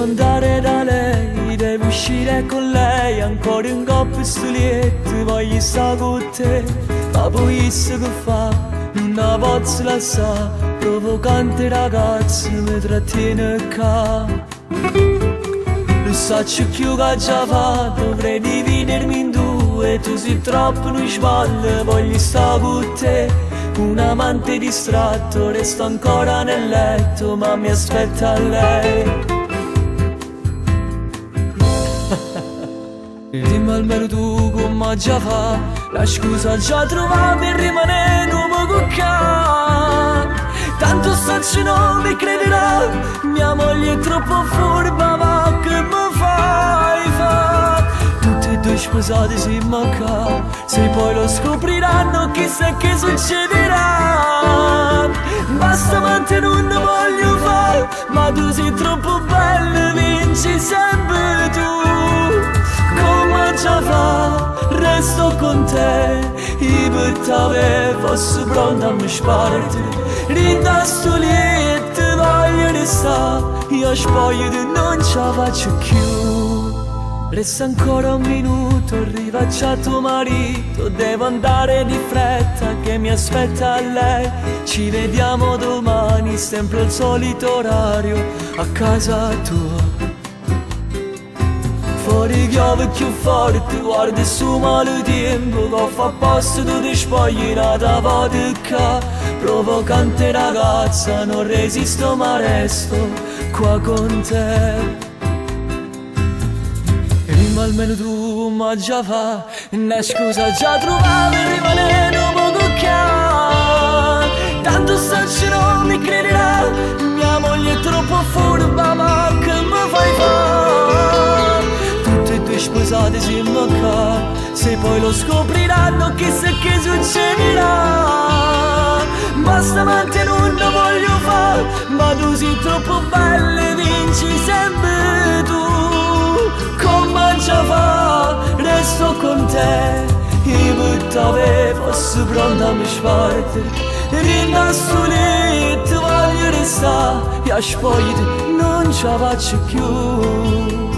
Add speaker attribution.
Speaker 1: andare da lei, devo uscire con lei, ancora un coppio studietto, voglio stare con te, ma poi se che fa, non la posso lasciare, provocante ragazzo mi trattiene qua. Lo saccio più che già fa, dovrei dividermi in due, tu sei troppo in spalle, voglio stare con te, un amante distratto, resto ancora nel letto, ma mi aspetta lei. Dimmi almeno tu come già fa, la scusa già trovata per rimanere un po' qua. Tanto saccio non mi crederà, mia moglie è troppo furba, ma che mi fai fa? Tutti e due sposati si manca, se poi lo scopriranno chissà che succederà. Basta mantenere non voglio fare, ma tu sei troppo bella, vinci sempre tu. Come già fa, resto con te, i buttave fosse pronta a mi sparti. Rindasto lì e ti voglio restare, io spoglio e non ce la faccio più. Resta ancora un minuto, arriva già tuo marito, devo andare di fretta che mi aspetta lei. Ci vediamo domani, sempre al solito orario, a casa tua. Fuori piove più forte, guarda su male tempo, che fa posto tu ti spogli nata vodka. Provocante ragazza, non resisto ma resto qua con te. Rima almeno tu ma già fa, una scusa già trovata per rimanere un po' qua. Tanto saccio non mi crederà, mia moglie è troppo furba, ma che mi fai fare? Tutti e due sposati si manca, se poi lo scopriranno chissà che succederà. Basta mantenere non voglio fare, ma tu sei troppo bella e vinci sempre tu. Come già fa, resto con te, i buttave fosse pronta a mi sparti. Rindasto lì e ti voglio restare, e a spoglio non ce la faccio più.